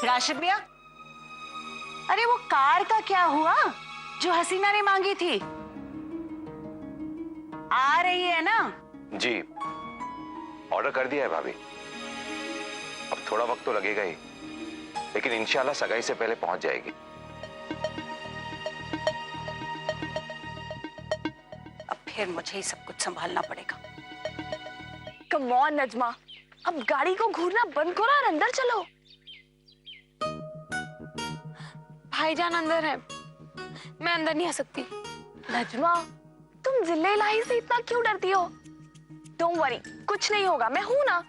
राशिद मियां, अरे वो कार का क्या हुआ जो हसीना ने मांगी थी? आ रही है ना? जी, ऑर्डर कर दिया है भाभी। अब थोड़ा वक्त तो लगेगा ही, लेकिन इंशाल्लाह सगाई से पहले पहुंच जाएगी। अब फिर मुझे ही सब कुछ संभालना पड़ेगा। कम ऑन नजमा, अब गाड़ी को घूरना बंद करो और अंदर चलो। भाईजान अंदर है, मैं अंदर नहीं आ सकती। नजमा, तुम जिले इलाही से इतना क्यों डरती हो? डोंट वरी, कुछ नहीं होगा, मैं हूं ना।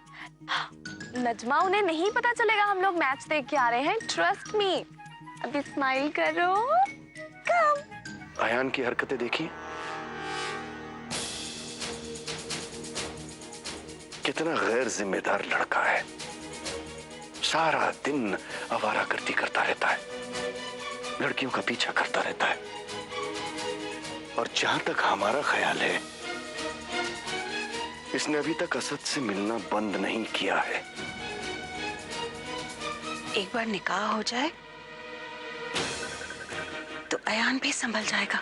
नजमा, उन्हें नहीं पता चलेगा हम लोग मैच देख के आ रहे हैं, ट्रस्ट मी। अभी स्माइल करो। कम। अयान की हरकतें देखी, कितना गैर जिम्मेदार लड़का है। सारा दिन आवारागर्दी करता रहता है, लड़कियों का पीछा करता रहता है। और जहां तक हमारा ख्याल है, इसने अभी तक असद से मिलना बंद नहीं किया है। एक बार निकाह हो जाए तो अयान भी संभल जाएगा।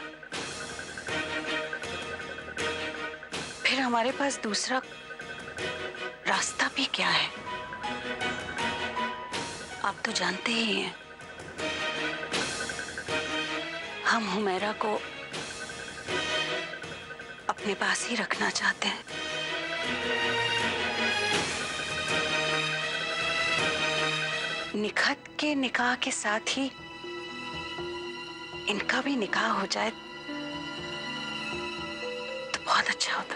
फिर हमारे पास दूसरा रास्ता भी क्या है? आप तो जानते ही हैं, हम हुमैरा को अपने पास ही रखना चाहते हैं। निखत के निकाह के साथ ही इनका भी निकाह हो जाए तो बहुत अच्छा होता।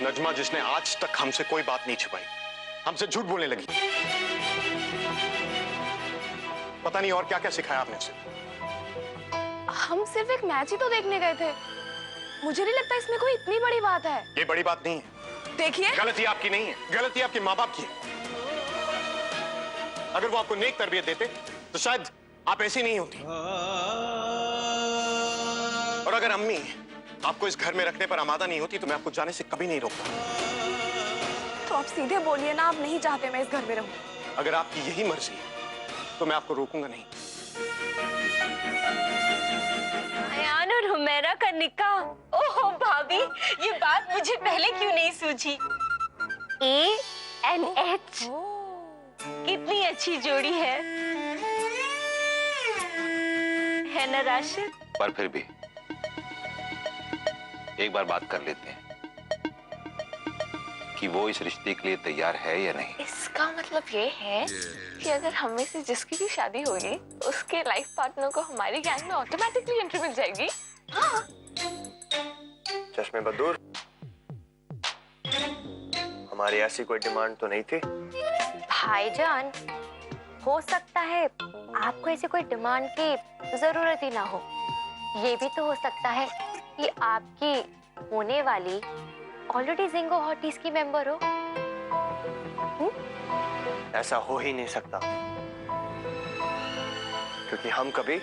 नजमा, जिसने आज तक हमसे कोई बात नहीं छिपाई, हमसे झूठ बोलने लगी। पता नहीं और क्या क्या सिखाया आपने उसे। हम सिर्फ एक मैच ही तो देखने गए थे, मुझे नहीं लगता इसमें कोई इतनी बड़ी बात है। ये बड़ी बात नहीं है। देखिए, गलती आपकी नहीं है, गलती आपके माँ बाप की है। अगर वो आपको नेक तरबियत देते तो शायद आप ऐसी नहीं होती। और अगर अम्मी आपको इस घर में रखने पर आमादा नहीं होती तो मैं आपको जाने से कभी नहीं रोकता। तो आप सीधे बोलिए ना, आप नहीं चाहते मैं इस घर में रहूं। अगर आपकी यही मर्जी है तो मैं आपको रोकूंगा नहीं। अयान और हुमैरा का निकाह। ओहो भाभी, ये बात मुझे पहले क्यों नहीं सूझी? ANH, कितनी अच्छी जोड़ी है ना राशिद? पर फिर भी एक बार बात कर लेते हैं कि वो इस रिश्ते के लिए तैयार है या नहीं। इसका मतलब ये है कि अगर हम में से जिसकी भी शादी होगी, उसके लाइफ पार्टनर को हमारी गैंग में ऑटोमेटिकली एंट्री मिल जाएगी। हाँ। चश्मे बदूर, हमारी ऐसी कोई डिमांड तो नहीं थी। भाईजान, हो सकता है आपको ऐसी कोई डिमांड की जरूरत ही ना हो। ये भी तो हो सकता है कि आपकी होने वाली ऑलरेडी जिंगो हॉटीज की मेंबर हो। ऐसा हो ही नहीं सकता, क्योंकि हम कभी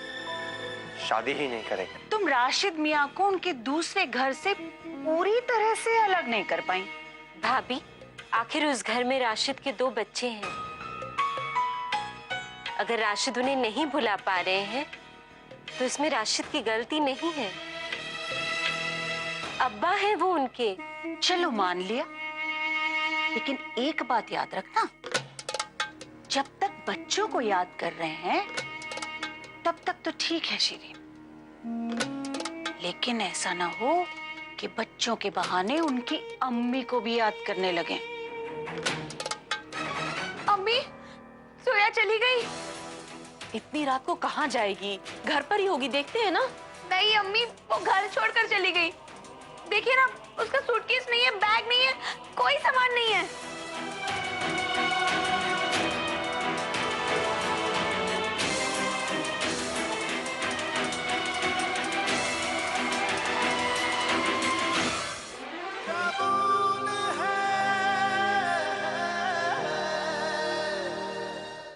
शादी ही नहीं करेंगे। तुम राशिद मियां को उनके दूसरे घर से पूरी तरह से अलग नहीं कर पाई। भाभी, आखिर उस घर में राशिद के 2 बच्चे हैं। अगर राशिद उन्हें नहीं भुला पा रहे हैं तो इसमें राशिद की गलती नहीं है। अब्बा है वो उनके। चलो मान लिया, लेकिन एक बात याद रखना, जब तक बच्चों को याद कर रहे हैं तब तक तो ठीक है शीरीन, लेकिन ऐसा ना हो कि बच्चों के बहाने उनकी अम्मी को भी याद करने लगे। अम्मी, सोया चली गई। इतनी रात को कहाँ जाएगी? घर पर ही होगी, देखते हैं ना। नहीं अम्मी, वो घर छोड़कर चली गई। देखिए ना, उसका सूटकेस नहीं है, बैग नहीं है, कोई सामान नहीं है।